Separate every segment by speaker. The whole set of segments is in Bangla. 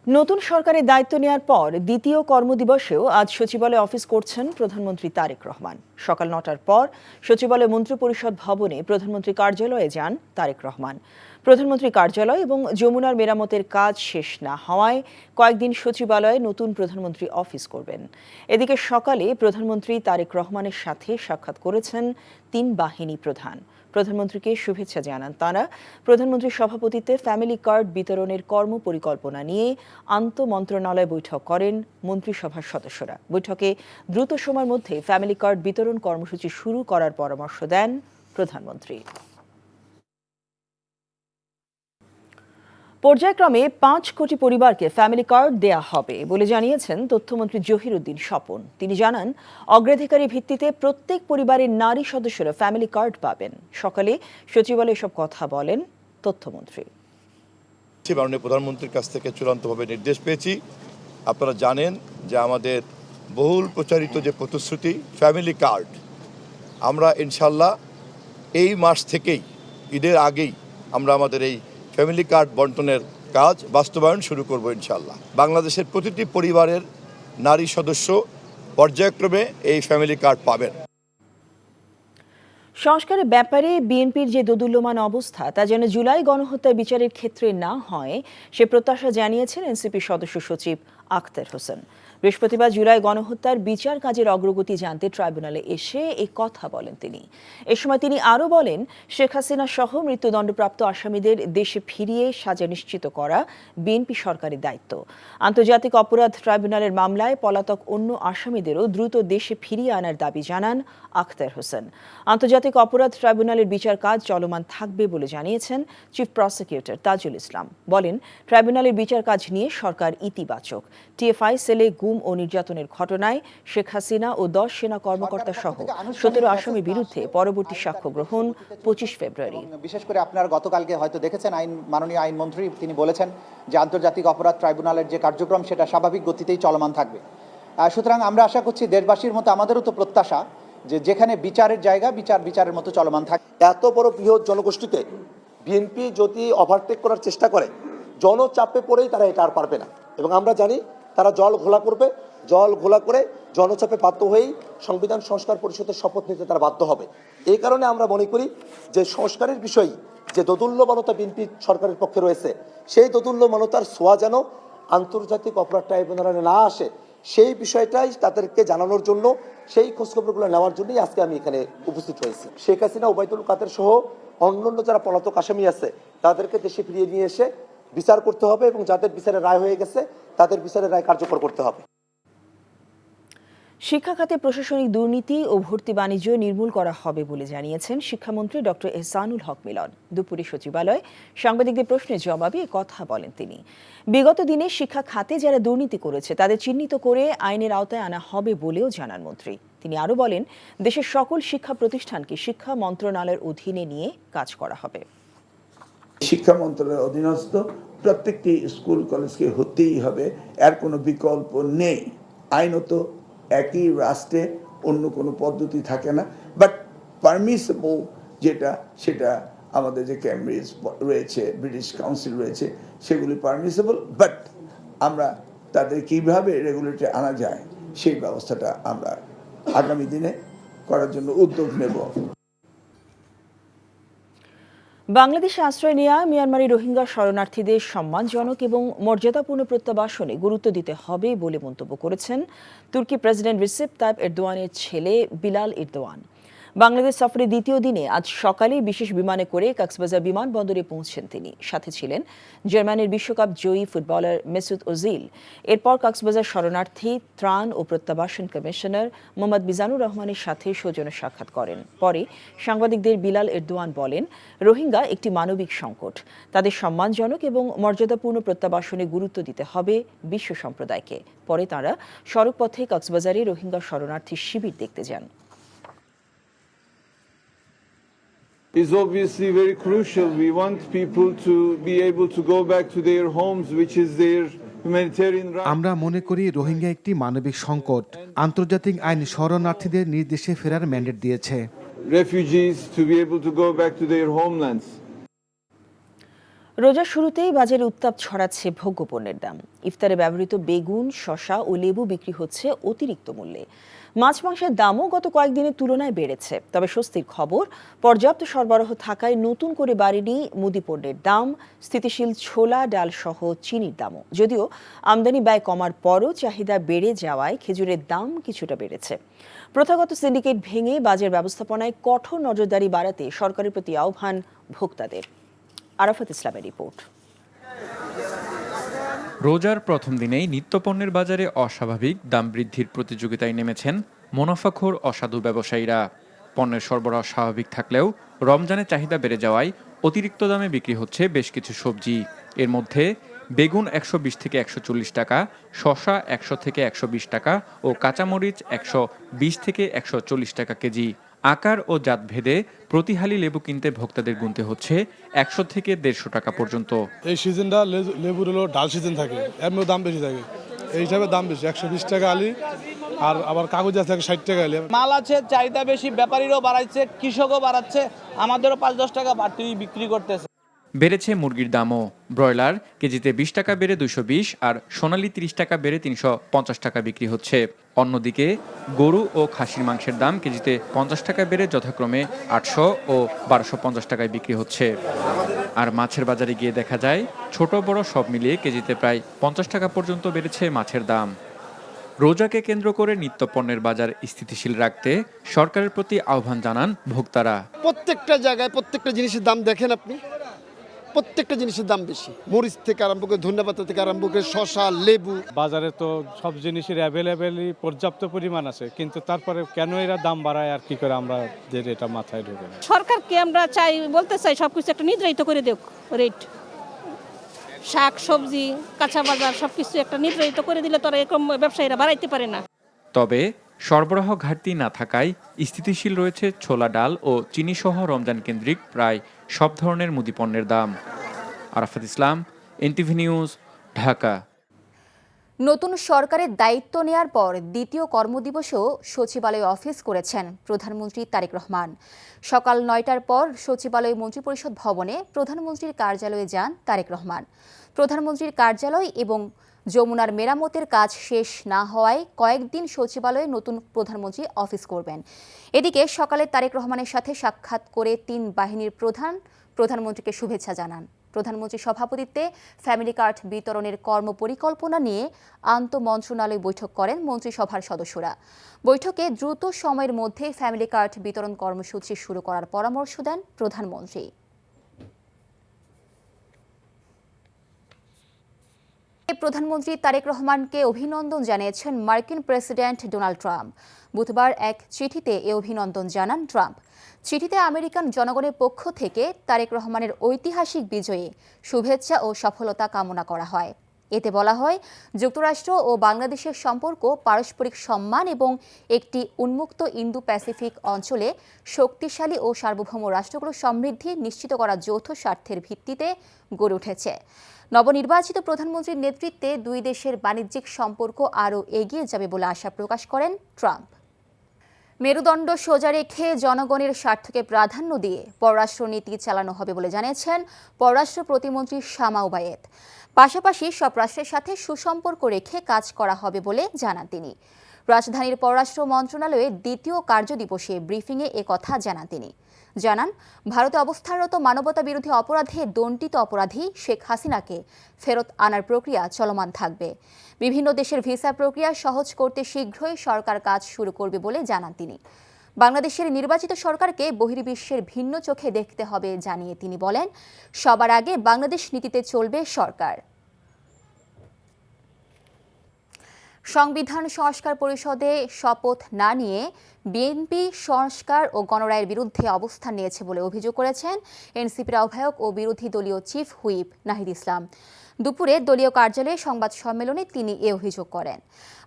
Speaker 1: নতুন সরকারের দায়িত্ব নেওয়ার পর দ্বিতীয় কর্মদিবসেও আজ সচিবালয়ে অফিস করছেন প্রধানমন্ত্রী তারেক রহমান। সকাল ৯টার পর সচিবালয় মন্ত্রিপরিষদ ভবনে প্রধানমন্ত্রী কার্যালয়ে যান তারেক রহমান। প্রধানমন্ত্রী কার্যালয় এবং যমুনার মেরামতের কাজ শেষ না হওয়ায় কয়েকদিন সচিবালয়ে নতুন প্রধানমন্ত্রী অফিস করবেন। এদিকে সকালে প্রধানমন্ত্রী তারেক রহমানের সাথে সাক্ষাৎ করেছেন ৩ বাহিনী প্রধান। প্রধানমন্ত্রীকে শুভেচ্ছা জানান তাঁরা। প্রধানমন্ত্রীর সভাপতিত্বে ফ্যামিলি কার্ড বিতরণের কর্মপরিকল্পনা নিয়ে আন্তঃমন্ত্রণালয় বৈঠক করেন মন্ত্রিসভার সদস্যরা। বৈঠকে দ্রুত সময়ের মধ্যে ফ্যামিলি কার্ড বিতরণ কর্মসূচি শুরু করার পরামর্শ দেন প্রধানমন্ত্রী। পর্যায়ক্রমে ৫ কোটি পরিবারকে ফ্যামিলি কার্ড দেয়া হবে বলে জানিয়েছেন তথ্যমন্ত্রী জহিরুদ্দিন স্বপন। তিনি জানান, অগ্রাধিকারের ভিত্তিতে প্রত্যেক পরিবারের নারী সদস্যরা ফ্যামিলি কার্ড পাবেন। সকালে সচিবালয়ে এসব কথা বলেন তথ্যমন্ত্রী।
Speaker 2: মাননীয় প্রধানমন্ত্রীর কাছ থেকে চূড়ান্তভাবে নির্দেশ পেয়েছি। আপনারা জানেন যে আমাদের বহুল প্রচারিত যে প্রতিশ্রুতি ফ্যামিলি কার্ড, আমরা ইনশাল্লাহ এই মাস থেকেই, ঈদের আগেই আমরা আমাদের এই ফ্যামিলি কার্ড বন্টনের কাজ বাস্তবায়ন শুরু করব ইনশাল্লাহ। বাংলাদেশের প্রতিটি পরিবারের নারী সদস্য পর্যায়ক্রমে এই ফ্যামিলি কার্ড পাবেন।
Speaker 1: সংস্কারের ব্যাপারে বিএনপির যে দোদুল্যমান অবস্থা তা যেন জুলাই গণহত্যা বিচারের ক্ষেত্রে না হয় সে প্রত্যাশা জানিয়েছেন এনসিপির সদস্য সচিব আখতার হোসেন। বৃহস্পতিবার জুলাই গণহত্যার বিচার কাজের অগ্রগতি জানতে ট্রাইব্যুনালে এসে এই কথা বলেন তিনি। এ সময় তিনি আরও বলেন, শেখ হাসিনা সহ মৃত্যুদণ্ডপ্রাপ্ত আসামিদের দেশে ফিরিয়ে সাজা নিশ্চিত করা বিএনপি সরকারের দায়িত্ব। আন্তর্জাতিক অপরাধ ট্রাইব্যুনালের মামলায় পলাতক অন্য আসামিদেরও দ্রুত দেশে ফিরিয়ে আনার দাবি জানান আখতার হোসেন। আন্তর্জাতিক অপরাধ ট্রাইব্যুনালের বিচার কাজ চলমান থাকবে বলে জানিয়েছেন চিফ প্রসিকিউটর তাজুল ইসলাম। বলেন, ট্রাইব্যুনালের বিচার কাজ নিয়ে সরকার ইতিবাচক। টিএফআই সেলে গুম ও নির্যাতনের ঘটনায় শেখ হাসিনা ও ১০ সেনা কর্মকর্তা সহ ১৭ আসামির বিরুদ্ধে পরবর্তী সাক্ষ্য গ্রহণ ২৫ ফেব্রুয়ারি।
Speaker 3: বিশেষ করে আপনার গতকালকে হয়তো দেখেছেন মাননীয় আইনমন্ত্রী তিনি বলেছেন যে আন্তর্জাতিক অপরাধ ট্রাইব্যুনালের যে কার্যক্রম সেটা স্বাভাবিক গতিতেই চলমান থাকবে। সুতরাং আমরা আশা করছি দেশবাসীর মতো আমাদেরও তো প্রত্যাশা যে যেখানে বিচারের জায়গা বিচারের মতো চলমান থাকে।
Speaker 4: এত বড় বৃহৎ জনগোষ্ঠীতে বিএনপি যদি ওভারটেক করার চেষ্টা করে, জনচাপে পড়েই তারা এটা আর পারবে না। এবং আমরা জানি তারা জল ঘোলা করে জনচাপে বাধ্য হয়েই সংবিধান সংস্কার পরিষদের শপথ নিতে তারা বাধ্য হবে। এই কারণে আমরা মনে করি যে সংস্কারের বিষয়ে যে দোদুল্যমানতা বিএনপি সরকারের পক্ষে রয়েছে, সেই দোদুল্যমানতার ছোঁয়া যেন আন্তর্জাতিক অপরাধ ট্রাইব্যুনালে না আসে, সেই বিষয়টাই তাদেরকে জানানোর জন্য, সেই খোঁজখবরগুলো নেওয়ার জন্যই আজকে আমি এখানে উপস্থিত হয়েছি। শেখ হাসিনা, ওবায়দুল কাদের সহ অন্যান্য যারা পলাতক আসামি আছে তাদেরকে দেশে ফিরিয়ে নিয়ে এসে বিচার করতে হবে এবং যাদের বিচারের রায় হয়ে গেছে তাদের বিচারের রায় কার্যকর করতে হবে।
Speaker 1: শিক্ষা খাতে প্রশাসনিক দুর্নীতি ও ভর্তি বাণিজ্য নির্মূল করা হবে বলে জানিয়েছেন শিক্ষামন্ত্রী ডক্টর এহসানুল হক মিলন। দুপুরে সচিবালয়ে সাংবাদিকদের প্রশ্নের জবাবে কথা বলেন তিনি। বিগত দিনে শিক্ষা খাতে যারা দুর্নীতি করেছে তাদের চিহ্নিত করে আইনের আওতায় আনা হবে বলেও জানান মন্ত্রী। তিনি আরও বলেন, দেশের সকল শিক্ষা প্রতিষ্ঠানকে শিক্ষা মন্ত্রণালয়ের অধীনে নিয়ে কাজ করা হবে।
Speaker 5: শিক্ষা মন্ত্রণালয়ের অধীনস্থ প্রত্যেকটি স্কুল কলেজকে হতেই হবে, এর কোনো বিকল্প নেই। আইনত একই রাষ্ট্রে অন্য কোনো পদ্ধতি থাকে না, বাট পারমিসেবল যেটা সেটা আমাদের যে ক্যামব্রিজ রয়েছে, ব্রিটিশ কাউন্সিল রয়েছে, সেগুলি পারমিসেবল, বাট আমরা তাদের কিভাবে রেগুলেটরে আনা যায় সেই ব্যবস্থাটা আমরা আগামী দিনে করার জন্য উদ্যোগ নেব।
Speaker 1: বাংলাদেশে আশ্রয় নেওয়া মিয়ানমারি রোহিঙ্গা শরণার্থীদের সম্মানজনক এবং মর্যাদাপূর্ণ প্রত্যাবাসনে গুরুত্ব দিতে হবে বলে মন্তব্য করেছেন তুর্কি প্রেসিডেন্ট রিসেপ তাইপ এরদোয়ানের ছেলে বিলাল এরদোয়ান। বাংলাদেশ সফরের দ্বিতীয় দিনে আজ সকালে বিশেষ বিমানে করে কক্সবাজার বিমানবন্দরে পৌঁছেন তিনি। সাথে ছিলেন জার্মানির বিশ্বকাপ জয়ী ফুটবলার মেসুত ওজিল। এরপর কক্সবাজার শরণার্থী ত্রাণ ও প্রত্যাবাসন কমিশনার মোহাম্মদ মিজানুর রহমানের সাথে সৌজন্য সাক্ষাৎ করেন। পরে সাংবাদিকদের বিলাল এরদোয়ান বলেন, রোহিঙ্গা একটি মানবিক সংকট, তাদের সম্মানজনক এবং মর্যাদাপূর্ণ প্রত্যাবাসনে গুরুত্ব দিতে হবে বিশ্ব সম্প্রদায়কে। পরে তাঁরা সড়কপথে কক্সবাজারে রোহিঙ্গা শরণার্থী শিবির দেখতে যান।
Speaker 6: Is obviously very crucial. We want people to be able to go back to their homes, which is their humanitarian right.
Speaker 7: আমরা মনে করি রোহিঙ্গা একটি মানবিক সংকট। আন্তর্জাতিক আইন শরণার্থীদের নিজ দেশে ফেরার ম্যান্ডেট দিয়েছে।
Speaker 6: Refugees to be able to go back to their homelands.
Speaker 1: রোজার শুরুতেই বাজারে উত্তাপ ছড়াচ্ছে ভোগ্যপণ্যের দাম। ইফতারে ব্যবহৃত বেগুন, শসা ও লেবু বিক্রি হচ্ছে অতিরিক্ত মূল্যে। মাছ মাংসের দামও গত কয়েকদিনের তুলনায় বেড়েছে। তবে স্বস্তির খবর, পর্যাপ্ত সরবরাহ থাকায় নতুন করে বাড়েনি মুদি পণ্যের দাম, স্থিতিশীল ছোলা, ডাল সহ চিনির দামও। যদিও আমদানি ব্যয় কমার পরও চাহিদা বেড়ে যাওয়ায় খেজুরের দাম কিছুটা বেড়েছে। প্রথাগত সিন্ডিকেট ভেঙে বাজার ব্যবস্থাপনায় কঠোর নজরদারি বাড়াতে সরকারের প্রতি আহ্বান ভোক্তাদের। আরাফাত ইসলামের রিপোর্ট।
Speaker 8: রোজার প্রথম দিনেই নিত্যপণ্যের বাজারে অস্বাভাবিক দাম বৃদ্ধির প্রতিযোগিতায় নেমেছেন মুনাফাখোর অসাধু ব্যবসায়ীরা। পণ্যের সরবরাহ স্বাভাবিক থাকলেও রমজানের চাহিদা বেড়ে যাওয়ায় অতিরিক্ত দামে বিক্রি হচ্ছে বেশ কিছু সবজি। এর মধ্যে বেগুন 120 থেকে 140 টাকা, শসা 100 থেকে 120 টাকা ও কাঁচামরিচ 120 থেকে 140 টাকা কেজি। আকার ও জাত ভেদে প্রতি হালি লেবু কিনতে ভোক্তাদের গুনতে হচ্ছে 100 থেকে 150 টাকা পর্যন্ত।
Speaker 9: এই সিজনটা লেবুর হলো ডাল সিজন থাকে, এর মধ্যে দাম বেশি থাকে, এই হিসাবে দাম বেশি। 120 টাকা আলি, আর আবার কাগজ থাকে 60 টাকা আলি।
Speaker 10: মাল আছে, চাহিদা বেশি, ব্যাপারীরাও বাড়াচ্ছে, কৃষকও বাড়াচ্ছে, আমাদেরও 5-10 টাকা বাড়তি বিক্রি করতেছে।
Speaker 8: বেড়েছে মুরগির দামও। ব্রয়লার কেজিতে 20 টাকা বেড়ে 220 আর সোনালী 30 টাকা বেড়ে 350 টাকা বিক্রি হচ্ছে। অন্যদিকে গরু ও খাসির মাংসের দাম কেজিতে 50 টাকা বেড়ে যথাক্রমে 800 ও 1250 টাকায় বিক্রি হচ্ছে। আর মাছের বাজারে গিয়ে দেখা যায় ছোট বড় সব মিলিয়ে কেজিতে প্রায় 50 টাকা পর্যন্ত বেড়েছে মাছের দাম। রোজাকে কেন্দ্র করে নিত্যপণ্যের বাজার স্থিতিশীল রাখতে সরকারের প্রতি আহ্বান জানান ভোক্তারা।
Speaker 11: প্রত্যেকটা জায়গায় প্রত্যেকটা জিনিসের দাম দেখেন আপনি, প্রত্যেকটা জিনিসের দাম বেশি। মরিচ থেকে আরম্ভ করে ধন্যপাতা থেকে আরম্ভ করে শসা, লেবু।
Speaker 9: বাজারে তো সব জিনিসের অ্যাভেলেবেলই পর্যাপ্ত পরিমাণ আছে, কিন্তু তারপরে কেন এরা দাম বাড়ায় আর কি করে আমরা এটা মাথায় ঢোকে না।
Speaker 12: সরকারকে আমরা বলতে চাই সবকিছু একটা নির্ধারিত করে দেখ রেট, শাক সবজি কাঁচা বাজার সবকিছু একটা নির্ধারিত করে দিলে তো এরকম ব্যবসায়ীরা বাড়াইতে পারে না।
Speaker 8: তবে সরবরাহ ঘাটতি না থাকায় স্থিতিশীল রয়েছে ছোলা, ডাল ও চিনি সহ রমজান কেন্দ্রিক প্রায় সব ধরনের মুদি পণ্যের দাম। আরাফাত ইসলাম, এনটিভি নিউজ, ঢাকা।
Speaker 13: নতুন সরকারের দায়িত্ব নেয়ার পর দ্বিতীয় কর্মদিবসেও সচিবালয়ে অফিস করেছেন প্রধানমন্ত্রী তারেক রহমান। সকাল 9টার পর সচিবালয় মন্ত্রিপরিষদ ভবনে প্রধানমন্ত্রীর কার্যালয়ে যান তারেক রহমান। প্রধানমন্ত্রীর কার্যালয় এবং যমুনার মেরামতের কাজ শেষ না হওয়ায় কয়েকদিন সচিবালয়ে নতুন প্রধানমন্ত্রী অফিস করবেন। এদিকে সকালে তারেক রহমানের সাথে সাক্ষাৎ করে 3 বাহিনীর প্রধানমন্ত্রীকে শুভেচ্ছা জানান। প্রধানমন্ত্রীর সভাপতিত্বে ফ্যামিলি কার্ড বিতরণের কর্মপরিকল্পনা নিয়ে আন্তঃমন্ত্রণালয় বৈঠক করেন মন্ত্রিসভার সদস্যরা। বৈঠকে দ্রুত সময়ের মধ্যে ফ্যামিলি কার্ড বিতরণ কর্মসূচি শুরু করার পরামর্শ দেন প্রধানমন্ত্রী। প্রধানমন্ত্রী তারেক রহমানকে অভিনন্দন জানিয়েছেন মার্কিন প্রেসিডেন্ট ডোনাল্ড ট্রাম্প। বুধবার এক চিঠিতে এ অভিনন্দন জানান ট্রাম্প। চিঠিতে আমেরিকান জনগণের পক্ষ থেকে তারেক রহমানের ঐতিহাসিক বিজয়ে শুভেচ্ছা ও সফলতা কামনা করা হয়। এতে বলা হয়, যুক্তরাষ্ট্র ও বাংলাদেশের সম্পর্ক পারস্পরিক সম্মান এবং একটি উন্মুক্ত ইন্দো প্যাসিফিক অঞ্চলে শক্তিশালী ও সার্বভৌম রাষ্ট্রগুলোর সমৃদ্ধি নিশ্চিত করার যৌথ স্বার্থের ভিত্তিতে গড়ে উঠেছে। নবনির্বাচিত প্রধানমন্ত্রীর নেতৃত্বে দুই দেশের বাণিজ্যিক সম্পর্ক আরও এগিয়ে যাবে বলে আশা প্রকাশ করেন ট্রাম্প। মেরুদণ্ড সোজা রেখে জনগণের স্বার্থকে প্রাধান্য দিয়ে পররাষ্ট্রনীতি চালানো হবে বলে জানিয়েছেন পররাষ্ট্র প্রতিমন্ত্রী শামা ওবায়েদ। পাশাপাশি সব রাষ্ট্রের সাথে সুসম্পর্ক রেখে কাজ করা হবে বলে জানান তিনি। রাজধানীর পররাষ্ট্র মন্ত্রণালয়ের দ্বিতীয় কার্যদিবসে ব্রিফিংয়ে একথা জানান তিনি। জানান, ভারতে অবস্থানরত মানবতা বিরোধী অপরাধে দণ্ডিত অপরাধী শেখ হাসিনাকে ফেরত আনার প্রক্রিয়া চলমান থাকবে। বিভিন্ন দেশের ভিসা প্রক্রিয়া সহজ করতে শীঘ্রই সরকার কাজ শুরু করবে বলে জানান তিনি। বাংলাদেশের নির্বাচিত সরকারকে বহির্বিশ্বের ভিন্ন চোখে দেখতে হবে জানিয়ে তিনি বলেন, সবার আগে বাংলাদেশ নীতিতে চলবে সরকার। সংবিধান সংস্কার পরিষদে শপথ না নিয়ে বিএনপি সংস্কার ও গণরায়ের বিরুদ্ধে অবস্থান নিয়েছে বলে অভিযোগ করেছেন এনসিপির আহ্বায়ক ও বিরোধী দলীয় চিফ হুইপ নাহিদ ইসলাম। দুপুরে দলীয় কার্যালয়ে সংবাদ সম্মেলনে তিনি এ অভিযোগ করেন।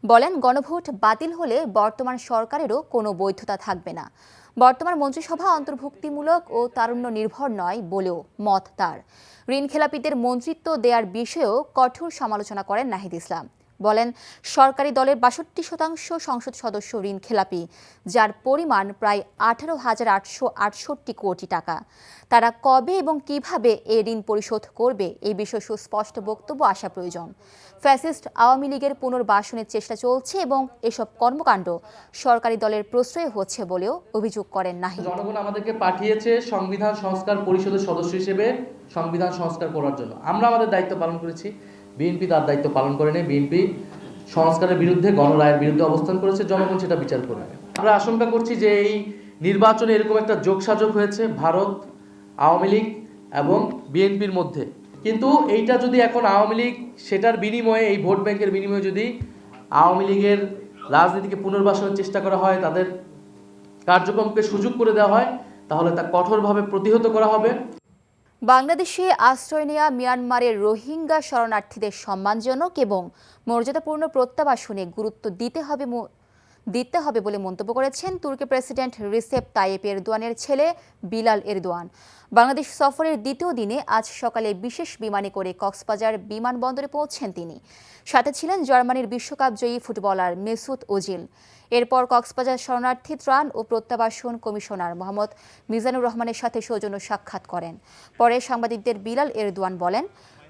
Speaker 13: বলেন, গণভোট বাতিল হলে বর্তমান সরকারেরও কোনো বৈধতা থাকবে না। বর্তমান মন্ত্রিসভা অন্তর্ভুক্তিমূলক ও তারুণ্য নির্ভর নয় বলেও মত তার। ঋণখেলাপিদের মন্ত্রিত্ব দেওয়ার বিষয়েও কঠোর সমালোচনা করেন নাহিদ ইসলাম। বলেন সরকারি দলের ৬২% সংসদ সদস্য ঋণ খেলাপি, যার পরিমাণ প্রায় ১৮,৮৬৮ কোটি টাকা। তারা কবে এবং কিভাবে এই ঋণ পরিশোধ করবে এই বিষয়ে সুস্পষ্ট বক্তব্য আসা প্রয়োজন। ফ্যাসিস্ট আওয়ামী লীগের পুনর্বাসনের চেষ্টা চলছে এবং এসব কর্মকাণ্ড সরকারি দলের প্রশ্রয় হচ্ছে বলেও অভিযোগ করেন নাহিদ।
Speaker 14: জনগণ আমাদেরকে পাঠিয়েছে সংবিধান সংস্কার পরিষদের সদস্য হিসেবে সংবিধান সংস্কার করার জন্য। আমরা আমাদের দায়িত্ব পালন করেছি, বিএনপি তার দায়িত্ব পালন করেনি। বিএনপি সংস্কারের বিরুদ্ধে, গণরায়ের বিরুদ্ধে অবস্থান করেছে, জনগণ সেটা বিচার করবে। আমরা আশঙ্কা করছি যে এই নির্বাচনে এরকম একটা যোগসাযোগ হয়েছে ভারত, আওয়ামী লীগ এবং বিএনপির মধ্যে। কিন্তু এইটা যদি এখন আওয়ামী লীগ সেটার বিনিময়ে, এই ভোট ব্যাংকের বিনিময়ে যদি আওয়ামী লীগের রাজনীতিকে পুনর্বাসনের চেষ্টা করা হয়, তাদের কার্যক্রমকে সুযোগ করে দেওয়া হয়, তাহলে তা কঠোরভাবে প্রতিহত করা হবে।
Speaker 13: বাংলাদেশে আশ্রয় নেওয়া মিয়ানমারের রোহিঙ্গা শরণার্থীদের সম্মানজনক এবং মর্যাদাপূর্ণ প্রত্যাবাসনে গুরুত্ব দিতে হবে বলে মন্তব্য করেছেন তুর্কি প্রেসিডেন্ট রিসেপ তাইয়েপ এরদোয়ানের ছেলে বিলাল এরদোয়ান। বাংলাদেশ সফরের দ্বিতীয় দিনে আজ সকালে বিশেষ বিমানে করে কক্সবাজার বিমানবন্দরে পৌঁছেন তিনি। সাথে ছিলেন জার্মানির বিশ্বকাপ জয়ী ফুটবলার মেসুত ওজিল। এরপর কক্সবাজার শরণার্থী ত্রাণ ও প্রত্যাবাসন কমিশনার মোহাম্মদ মিজানুর রহমানের সাথে সৌজন্য সাক্ষাৎ করেন। পরে সাংবাদিকদের বিলাল এরদোয়ান বলেন,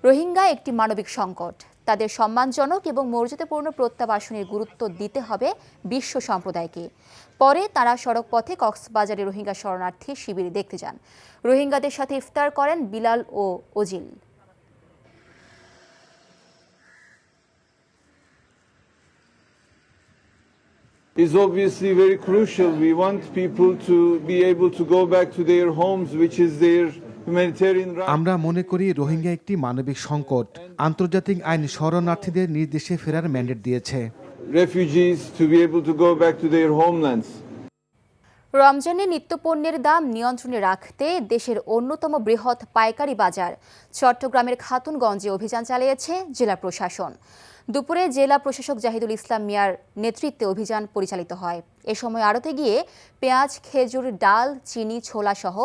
Speaker 13: রোহিঙ্গা একটি মানবিক সংকট, তাদের সম্মানজনক এবং মর্যাদাপূর্ণ প্রত্যাবাসনের গুরুত্ব দিতে হবে বিশ্ব সম্প্রদায়কে। পরে তারা সড়ক পথে কক্সবাজারে রোহিঙ্গা শরণার্থী শিবির দেখতে যান। রোহিঙ্গাদের সাথে ইফতার করেন বিলাল ও Ozil.
Speaker 6: Is obviously very crucial. We want people to be able to go back to their homes, which is their humanitarian right.
Speaker 7: আমরা মনে করি রোহিঙ্গা একটি মানবিক সংকট। আন্তর্জাতিক আইন শরণার্থীদের নিজ দেশে ফেরার ম্যান্ডেট দিয়েছে।
Speaker 6: Refugees to be able to go back to their homelands.
Speaker 13: রমজানে নিত্যপণ্যের দাম নিয়ন্ত্রণে রাখতে দেশের অন্যতম বৃহৎ পাইকারি বাজার চট্টগ্রামের খাতুনগঞ্জে অভিযান চালিয়েছে জেলা প্রশাসন। দুপুরে জেলা প্রশাসক জাহিদুল ইসলাম মিয়ার নেতৃত্বে অভিযান পরিচালিত হয়। এ সময় আড়তে গিয়ে পেঁয়াজ, খেজুর, ডাল, চিনি, ছোলা সহ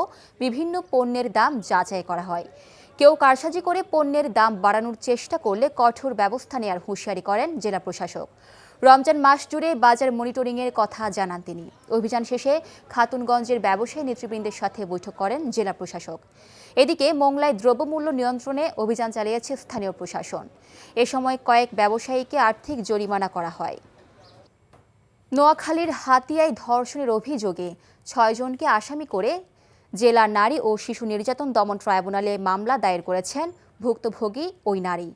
Speaker 13: বিভিন্ন পণ্যের দাম যাচাই করা হয়। কেউ কারসাজি করে পণ্যের দাম বাড়ানোর চেষ্টা করলে কঠোর ব্যবস্থা নেওয়ার হুঁশিয়ারি করেন জেলা প্রশাসক। রমজান মাস জুড়ে বাজার মনিটরিংয়ের কথা জানান তিনি। অভিযান শেষে খাতুনগঞ্জের ব্যবসায়ী নেতৃবৃন্দের সাথে বৈঠক করেন জেলা প্রশাসক। এদিকে মোংলায় দ্রব্যমূল্য নিয়ন্ত্রণে অভিযান চালিয়েছে স্থানীয় প্রশাসন। এ সময় কয়েক ব্যবসায়ীকে আর্থিক জরিমানা করা হয়। নোয়াখালীর হাতিয়ায় ধর্ষণের অভিযোগে 6 জনকে আসামি করে জেলা নারী ও শিশু নির্যাতন দমন ট্রাইব্যুনালে মামলা দায়ের করেছেন ভুক্তভোগী ওই নারী।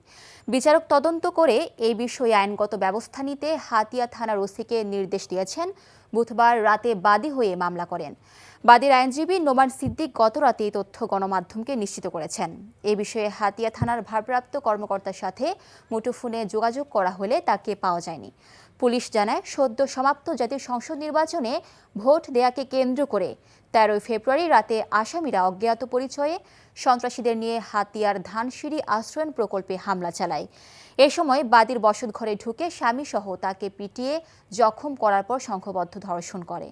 Speaker 13: বিচারক তদন্ত করে এই বিষয়ে আইনগত ব্যবস্থা নিতে হাতিয়া থানার ওসিকে নির্দেশ দিয়েছেন। বুধবার রাতে বাদী হয়ে মামলা করেন। বাদীর আইনজীবী নোমান সিদ্দিক গত রাতে এই তথ্য গণমাধ্যমকে নিশ্চিত করেছেন। এ বিষয়ে হাতিয়া থানার ভারপ্রাপ্ত কর্মকর্তার সাথে মুঠোফোনে যোগাযোগ করা হলে তাকে পাওয়া যায়নি। পুলিশ জানায়, সদ্য সমাপ্ত জাতীয় সংসদ নির্বাচনে ভোট দেয়াকে কেন্দ্র করে 13 ফেব্রুয়ারি রাতে আসামিরা অজ্ঞাত পরিচয়ে সন্ত্রাসীদের নিয়ে হাতিয়ার ধানসিঁড়ি আশ্রয়ণ প্রকল্পে হামলা চালায়। এ সময় বাদীর বসতঘরে ঢুকে স্বামীসহ তাকে পিটিয়ে জখম করার পর সংঘবদ্ধ ধর্ষণ করে।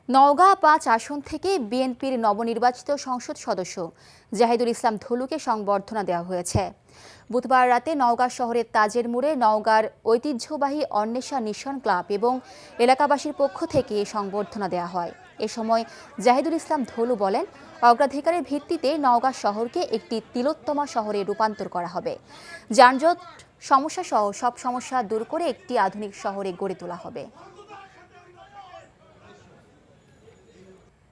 Speaker 13: নওগাঁ 5 আসন থেকে বিএনপির নবনির্বাচিত সংসদ সদস্য জাহিদুল ইসলাম ধলুকে সংবর্ধনা দেওয়া হয়েছে। বুধবার রাতে নওগাঁ শহরের তাজের মোড়ে নওগাঁর ঐতিহ্যবাহী অন্বেষা নিশান ক্লাব এবং এলাকাবাসীর পক্ষ থেকে সংবর্ধনা দেওয়া হয়। এ সময় জাহিদুল ইসলাম ধলু বলেন, অগ্রাধিকারের ভিত্তিতে নওগাঁ শহরকে একটি তিলোত্তমা শহরে রূপান্তর করা হবে। যানজট সমস্যা সহ সব সমস্যা দূর করে একটি আধুনিক শহরে গড়ে তোলা হবে।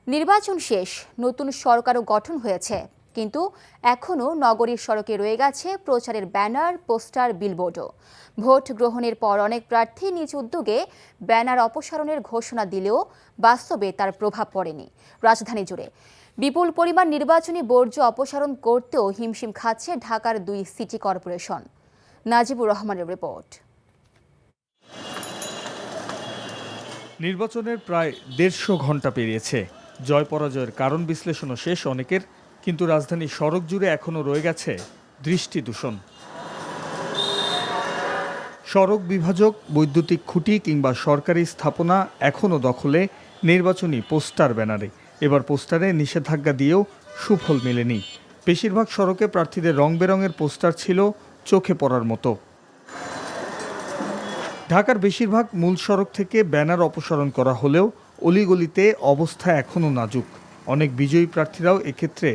Speaker 13: নির্বাচন শেষ, নতুন সরকারও গঠন হয়েছে, কিন্তু এখনও নগরীর সড়কে রয়ে গেছে প্রচারের ব্যানার, পোস্টার, বিলবোর্ডও। ভোট গ্রহণের পর অনেক প্রার্থী নিজ উদ্যোগে ব্যানার অপসারণের ঘোষণা দিলেও বাস্তবে তার প্রভাব পড়েনি রাজধানী জুড়ে। বিপুল পরিমাণ নির্বাচনী বর্জ্য অপসারণ করতেও হিমশিম খাচ্ছে ঢাকার 2 সিটি কর্পোরেশন। নাজিবুর রহমানের রিপোর্ট।
Speaker 15: নির্বাচনের প্রায় 150 ঘন্টা পেরিয়েছে। জয় পরাজয়ের কারণ বিশ্লেষণও শেষ অনেকের, কিন্তু রাজধানীর সড়ক জুড়ে এখনও রয়ে গেছে দৃষ্টি দূষণ। সড়ক বিভাজক, বৈদ্যুতিক খুঁটি কিংবা সরকারি স্থাপনা এখনও দখলে নির্বাচনী পোস্টার, ব্যানারে। এবার পোস্টারে নিষেধাজ্ঞা দিয়েও সুফল মেলেনি। বেশিরভাগ সড়কে প্রার্থীদের রং বেরঙের পোস্টার ছিল চোখে পড়ার মতো। ঢাকার বেশিরভাগ মূল সড়ক থেকে ব্যানার অপসারণ করা হলেও অলিগলিতে অবস্থা এখনও নাজুক। অনেক বিজয়ী প্রার্থীরাও এক্ষেত্রে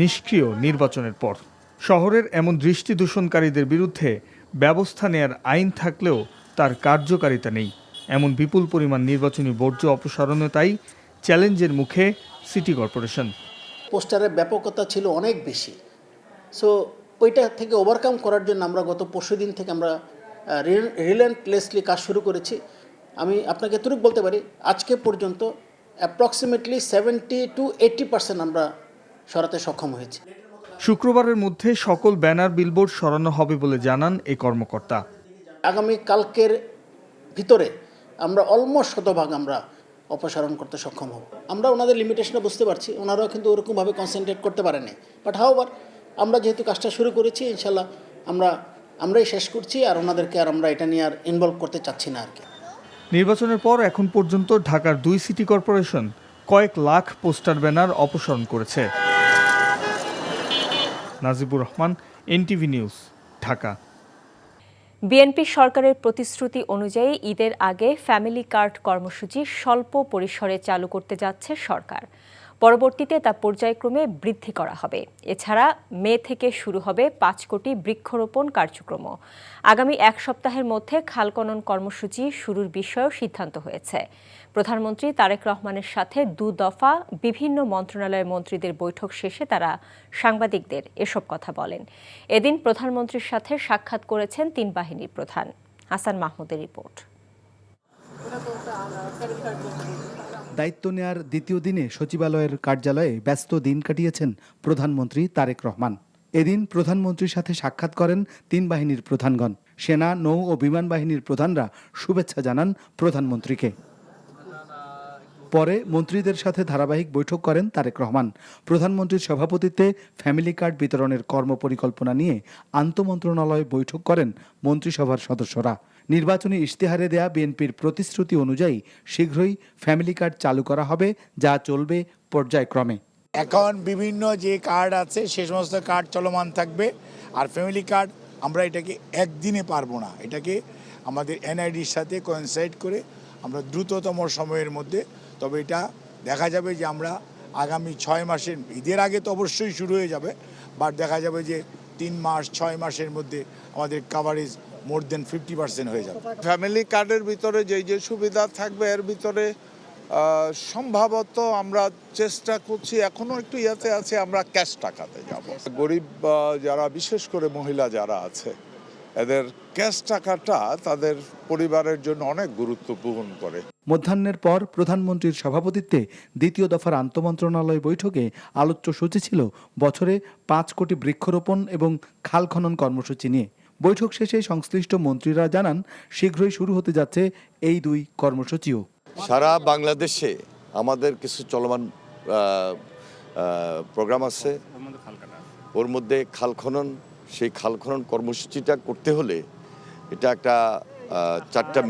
Speaker 15: নিষ্ক্রিয় নির্বাচনের পর। শহরের এমন দৃষ্টি দূষণকারীদের বিরুদ্ধে ব্যবস্থা নেয়ার আইন থাকলেও তার কার্যকারিতা নেই। এমন বিপুল পরিমাণ নির্বাচনী বর্জ্য অপসারণে তাই চ্যালেঞ্জের মুখে সিটি কর্পোরেশন।
Speaker 16: পোস্টারের ব্যাপকতা ছিল অনেক বেশি, সো ওইটা থেকে ওভারকাম করার জন্য আমরা গত পরশুদিন থেকে আমরা রিলেন্টলেসলি কাজ শুরু করেছি। আমি আপনাকে এতটুকু বলতে পারি, আজকে পর্যন্ত অ্যাপ্রক্সিমেটলি 70 to 80% আমরা সরাতে সক্ষম হয়েছি।
Speaker 15: শুক্রবারের মধ্যে সকল ব্যানার বিলবোর্ড সরানো হবে বলে জানান এই কর্মকর্তা।
Speaker 16: আগামী কালকের ভিতরে আমরা অলমোস্ট শতভাগ আমরা অপসারণ করতে সক্ষম হব। আমরা ওনাদের লিমিটেশনটা বুঝতে পারছি, ওনারাও কিন্তু ওরকমভাবে কনসেন্ট্রেট করতে পারেনি, বাট হাউএভার আমরা যেহেতু কাজটা শুরু করেছি, ইনশাল্লাহ আমরাই শেষ করছি, আর ওনাদেরকে আর আমরা এটা নিয়ে আর ইনভলভ করতে চাচ্ছি না আর কি।
Speaker 15: নির্বাচনের পর এখন পর্যন্ত ঢাকার 2 সিটি কর্পোরেশন কয়েক লাখ পোস্টার ব্যানার অপসারণ করেছে। Najibur Rahman, NTV news, Dhaka.
Speaker 17: BNP সরকারের প্রতিশ্রুতি অনুযায়ী ঈদের আগে ফ্যামিলি কার্ড কর্মসূচি স্বল্প পরিসরে চালু করতে যাচ্ছে সরকার। পরবর্তীতে তা পর্যায়ক্রমে বৃদ্ধি করা হবে। এছাড়া মে থেকে শুরু হবে 5 কোটি বৃক্ষরোপণ কার্যক্রম। আগামী 1 সপ্তাহের মধ্যে খাল খনন কর্মসূচি শুরুর বিষয়েও সিদ্ধান্ত হয়েছে। প্রধানমন্ত্রী তারেক রহমানের সাথে 2 দফা বিভিন্ন মন্ত্রণালয়ের মন্ত্রীদের বৈঠক শেষে তারা সাংবাদিকদের এসব কথা বলেন। এদিন প্রধানমন্ত্রীর সাথে সাক্ষাৎ করেছেন 3 বাহিনীর প্রধান। হাসান মাহমুদের রিপোর্ট।
Speaker 18: দায়িত্ব নেয়ার দ্বিতীয় দিনে সচিবালয়ের কার্যালয়ে ব্যস্ত দিন কাটিয়েছেন প্রধানমন্ত্রী তারেক রহমান। এদিন প্রধানমন্ত্রীর সাথে সাক্ষাৎ করেন 3 বাহিনীর প্রধানগণ। সেনা, নৌ ও বিমান বাহিনীর প্রধানরা শুভেচ্ছা জানান প্রধানমন্ত্রীকে। পরে মন্ত্রীদের সাথে ধারাবাহিক বৈঠক করেন তারেক রহমান। প্রধানমন্ত্রীর সভাপতিত্বে ফ্যামিলি কার্ড বিতরণের কর্মপরিকল্পনা নিয়ে আন্তঃমন্ত্রণালয় বৈঠক করেন মন্ত্রিসভার সদস্যরা। নির্বাচনী ইশতেহারে দেয়া বিএনপির প্রতিশ্রুতি অনুযায়ী শীঘ্রই ফ্যামিলি কার্ড চালু করা হবে, যা চলবে পর্যায়ক্রমে।
Speaker 19: এখন বিভিন্ন যে কার্ড আছে সে সমস্ত কার্ড চলমান থাকবে, আর ফ্যামিলি কার্ড আমরা এটাকে একদিনে পারবো না, এটাকে আমাদের এনআইডির সাথে কোইনসাইড করে আমরা দ্রুততম সময়ের মধ্যে, তবে এটা দেখা যাবে যে আমরা আগামী 6 মাসের, ঈদের আগে তো অবশ্যই শুরু হয়ে যাবে, বাট দেখা যাবে যে 3 মাস 6 মাসের মধ্যে আমাদের কাভারেজ মোর দেন 50% হয়ে যাবে।
Speaker 20: ফ্যামিলি কার্ডের ভিতরে যে সুবিধা থাকবে এর ভিতরে সম্ভবত আমরা চেষ্টা করছি, এখনো একটু ইয়াতে আছে, আমরা ক্যাশ টাকাতে যাব। গরিব যারা, বিশেষ করে মহিলা যারা আছে, এদের ক্যাশ টাকাটা তাদের পরিবারের জন্য অনেক গুরুত্বপূর্ণ করে।
Speaker 18: মধ্যাহ্নের পর প্রধানমন্ত্রীর সভাপতিত্বে দ্বিতীয় দফার আন্তঃমন্ত্রণালয় বৈঠকে আলোচ্য সূচি ছিল বছরে 5 কোটি বৃক্ষরোপণ এবং খাল খনন কর্মসূচি নিয়ে। বৈঠক শেষে সংশ্লিষ্ট মন্ত্রীরা জানান শীঘ্রই শুরু হতে যাচ্ছে এই 2 কর্মসূচিও।
Speaker 21: সারা বাংলাদেশে আমাদের কিছু চলমান প্রোগ্রাম আছে, ওর মধ্যে খাল খনন। সেই খাল খনন কর্মসূচিটা করতে হলে এটা একটা 4টা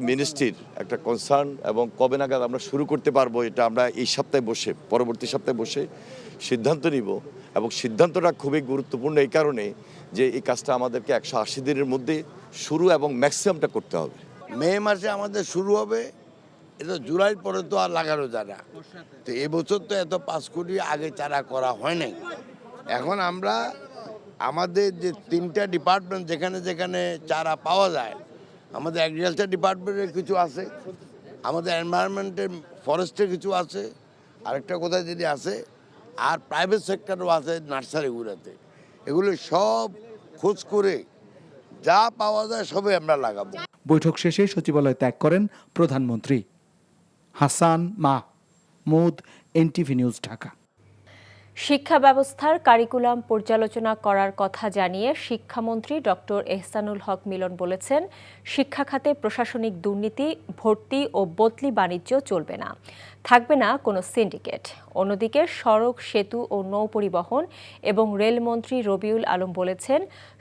Speaker 21: মিনিস্ট্রির একটা কনসার্ন, এবং কবে নাগাদ আমরা শুরু করতে পারবো এটা আমরা এই সপ্তাহে বসে, পরবর্তী সপ্তাহে বসে সিদ্ধান্ত নিব। এবং সিদ্ধান্তটা খুবই গুরুত্বপূর্ণ এই কারণে যে এই কাজটা আমাদেরকে 180 দিনের মধ্যে শুরু এবং ম্যাক্সিমামটা করতে হবে।
Speaker 22: মে মাসে আমাদের শুরু হবে, এটা জুলাইয়ের পরে তো আর লাগানো যায় না। তো এবছর তো এত 5 কোটি আগে চারা করা হয় নাই। এখন আমরা আমাদের যে 3টা ডিপার্টমেন্ট যেখানে যেখানে চারা পাওয়া যায়, আমাদের এগ্রিকালচার ডিপার্টমেন্টের কিছু আছে, আমাদের এনভায়রনমেন্টের ফরেস্টের কিছু আছে, আরেকটা কোথায় যদি আছে, আর প্রাইভেট সেক্টরও আছে নার্সারিগুলোতে। এগুলো সব খোঁজ করে যা পাওয়া যায় সবই আমরা লাগাবো।
Speaker 18: বৈঠক শেষে সচিবালয় ত্যাগ করেন প্রধানমন্ত্রী। Hasan Mahmud, NTV news, Dhaka.
Speaker 17: শিক্ষা ব্যবস্থার কারিকুলাম পর্যালোচনা করার কথা জানিয়ে শিক্ষামন্ত্রী ডক্টর এহসানুল হক মিলন বলেছেন, শিক্ষা খাতে প্রশাসনিক দুর্নীতি, ভর্তি ও বদলি বাণিজ্য চলবে না, থাকবে না কোনো সিন্ডিকেট। অন্যদিকে সড়ক, সেতু ও নৌ পরিবহন এবং রেলমন্ত্রী রবিউল আলম বলেছেন,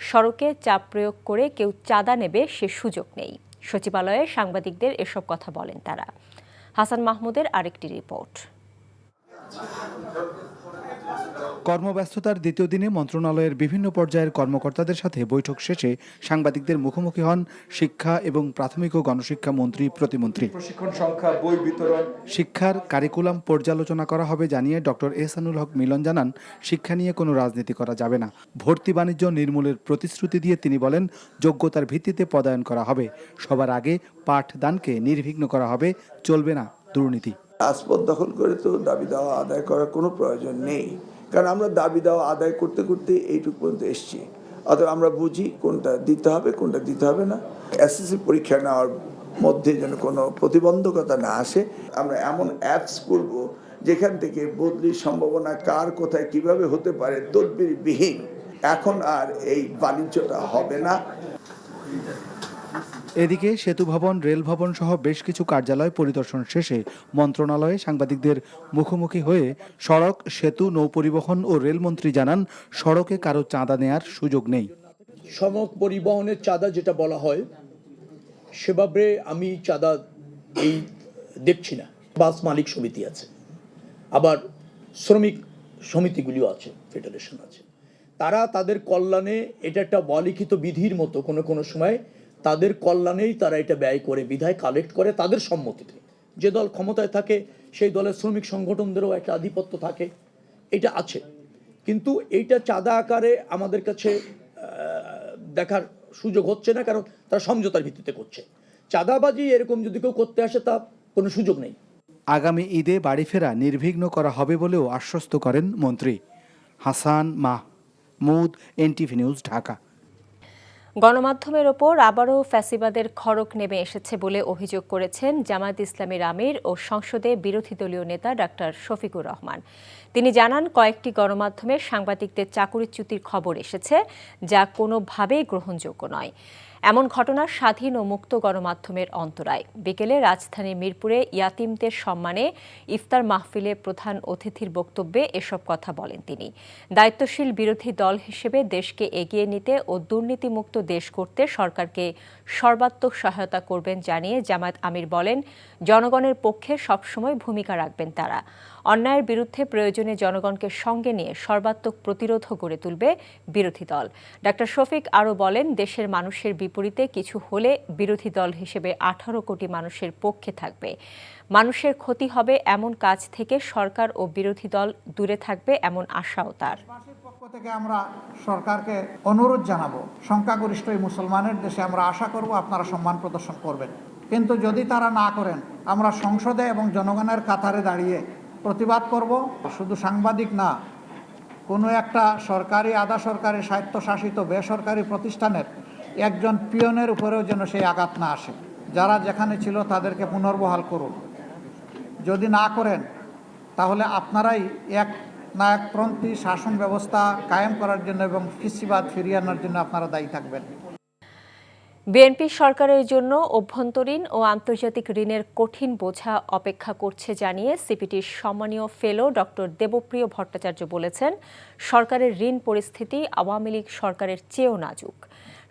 Speaker 17: সড়কে চাপ প্রয়োগ করে কেউ চাঁদা নেবে সে সুযোগ নেই। সচিবালয়ে সাংবাদিকদের এসব কথা বলেন তারা। হাসান মাহমুদের আরেকটি রিপোর্ট।
Speaker 18: কর্মব্যস্ততার দ্বিতীয় দিনে মন্ত্রণালয়ের বিভিন্ন পর্যায়ের কর্মকর্তাদের সাথে বৈঠক শেষে সাংবাদিকদের মুখোমুখি হন শিক্ষা এবং প্রাথমিক ও গণশিক্ষা মন্ত্রী প্রতিমন্ত্রী।
Speaker 5: প্রশিক্ষণ সংখ্যা, বই বিতরণ,
Speaker 18: শিক্ষার কারিকুলাম পর্যালোচনা করা হবে জানিয়ে ডক্টর এহসানুল হক মিলন জানান, শিক্ষা নিয়ে কোনো রাজনীতি করা যাবে না। ভর্তি বাণিজ্য নির্মূলের প্রতিশ্রুতি দিয়ে তিনি বলেন, যোগ্যতার ভিত্তিতে পদায়ন করা হবে। সবার আগে পাঠদানকে নির্বিঘ্ন করা হবে, চলবে না দুর্নীতি।
Speaker 5: রাজপথ দখল করে তো দাবি দেওয়া আদায় করার কোনো প্রয়োজন নেই, কারণ আমরা দাবি দেওয়া আদায় করতে করতে এইটুকু পর্যন্ত এসেছি। অতএব আমরা বুঝি কোনটা দিতে হবে, কোনটা দিতে হবে না। এসএসসি পরীক্ষা নেওয়ার মধ্যে যেন কোনো প্রতিবন্ধকতা না আসে। আমরা এমন অ্যাপস করব যেখান থেকে বদলির সম্ভাবনা কার কোথায় কিভাবে হতে পারে তদবিরবিহীন। এখন আর এই বাণিজ্যটা হবে না।
Speaker 18: এদিকে সেতু ভবন, রেল ভবন সহ বেশ কিছু কার্যালয় পরিদর্শন শেষে মন্ত্রণালয়ে সাংবাদিকদের মুখোমুখি হয়ে সড়ক, সেতু, নৌপরিবহন ও রেলমন্ত্রী জানান, সড়কে কারো চাঁদা নেয়ার সুযোগ নেই।
Speaker 2: সড়ক পরিবহনের চাঁদা যেটা বলা হয় সেভাবে আমি চাঁদা এই দেখছি না। বাস মালিক সমিতি আছে, আবার শ্রমিক সমিতিগুলিও আছে, ফেডারেশন আছে। তারা তাদের কল্যাণে, এটা একটা অলিখিত বিধির মতো কোনো সময় তাদের কল্যাণেই তারা এটা ব্যয় করে, বিধায় কালেক্ট করে তাদের সম্মতিতে। যে দল ক্ষমতায় থাকে সেই দলের শ্রমিক সংগঠনদেরও একটা আধিপত্য থাকে, এটা আছে। কিন্তু এইটা চাঁদা আকারে আমাদের কাছে দেখার সুযোগ হচ্ছে না, কারণ তারা সমঝোতার ভিত্তিতে করছে। চাঁদাবাজি এরকম যদি কেউ করতে আসে তা কোনো সুযোগ নেই।
Speaker 18: আগামী ঈদে বাড়ি ফেরা নির্বিঘ্ন করা হবে বলেও আশ্বস্ত করেন মন্ত্রী। Hasan Mahmud, NTV news, Dhaka.
Speaker 17: গণমাধ্যমের ওপর আবারও ফ্যাসিবাদের খড়ক নেমে এসেছে বলে অভিযোগ করেছেন জামায়াত ইসলামীর আমির ও সংসদে বিরোধী দলীয় নেতা ডাক্তার শফিকুর রহমান। তিনি জানান, কয়েকটি গণমাধ্যমে সাংবাদিকদের চাকরিচ্যুতির খবর এসেছে, যা কোনোভাবেই গ্রহণযোগ্য নয়। এমন ঘটনা স্বাধীন ও মুক্ত গণমাধ্যমের অন্তরায়। বিকেলে রাজধানীর মিরপুরে ইয়াতিমদের সম্মানে ইফতার মাহফিলে প্রধান অতিথির বক্তব্যে এসব কথা বলেন তিনি। দায়িত্বশীল বিরোধী দল হিসেবে দেশকে এগিয়ে নিতে ও দুর্নীতিমুক্ত দেশ করতে সরকারকে সর্বাত্মক সহায়তা করবেন জানিয়ে জামায়াত আমির বলেন, জনগণের পক্ষে সবসময় ভূমিকা রাখবেন তারা। অন্যায়ের বিরুদ্ধে প্রয়োজনে জনগণকে সঙ্গে নিয়ে সর্বাত্মক প্রতিরোধও গড়ে তুলবে বিরোধী দল। ডাক্তার শফিক আরও বলেন, দেশের মানুষের বিপরীতে কিছু হলে বিরোধী দল হিসেবে 18 কোটি মানুষের পক্ষে থাকবে। মানুষের ক্ষতি হবে এমন কাজ থেকে সরকার ও বিরোধী দল দূরে থাকবে এমন আশাও তার।
Speaker 3: পক্ষ থেকে আমরা সরকারকে অনুরোধ জানাবো, সংখ্যাগরিষ্ঠ এই মুসলমানের দেশে আমরা আশা করব আপনারা সম্মান প্রদর্শন করবেন। কিন্তু যদি তারা না করেন, আমরা সংসদে এবং জনগণের কাতারে দাঁড়িয়ে প্রতিবাদ করব। শুধু সাংবাদিক না, কোনো একটা সরকারি, আধা সরকারি, স্বায়ত্তশাসিত বেসরকারি প্রতিষ্ঠানের একজন পিয়নের উপরেও যেন সেই আঘাত না আসে। যারা যেখানে ছিল তাদেরকে পুনর্বহাল করুন। যদি না করেন তাহলে আপনারাই এক না একপন্থী শাসন ব্যবস্থা কায়েম করার জন্য এবং ফ্যাসিবাদ ফিরিয়ে আনার জন্য আপনারা দায়ী থাকবেন।
Speaker 17: বিএনপি সরকারের জন্য অভ্যন্তরীণ ও আন্তর্জাতিক ঋণের কঠিন বোঝা অপেক্ষা করছে জানিয়ে সিপিটির সম্মানীয় ফেলো ডক্টর দেবপ্রিয় ভট্টাচার্য বলেছেন, সরকারের ঋণ পরিস্থিতি আওয়ামী লীগ সরকারের চেয়েও নাজুক।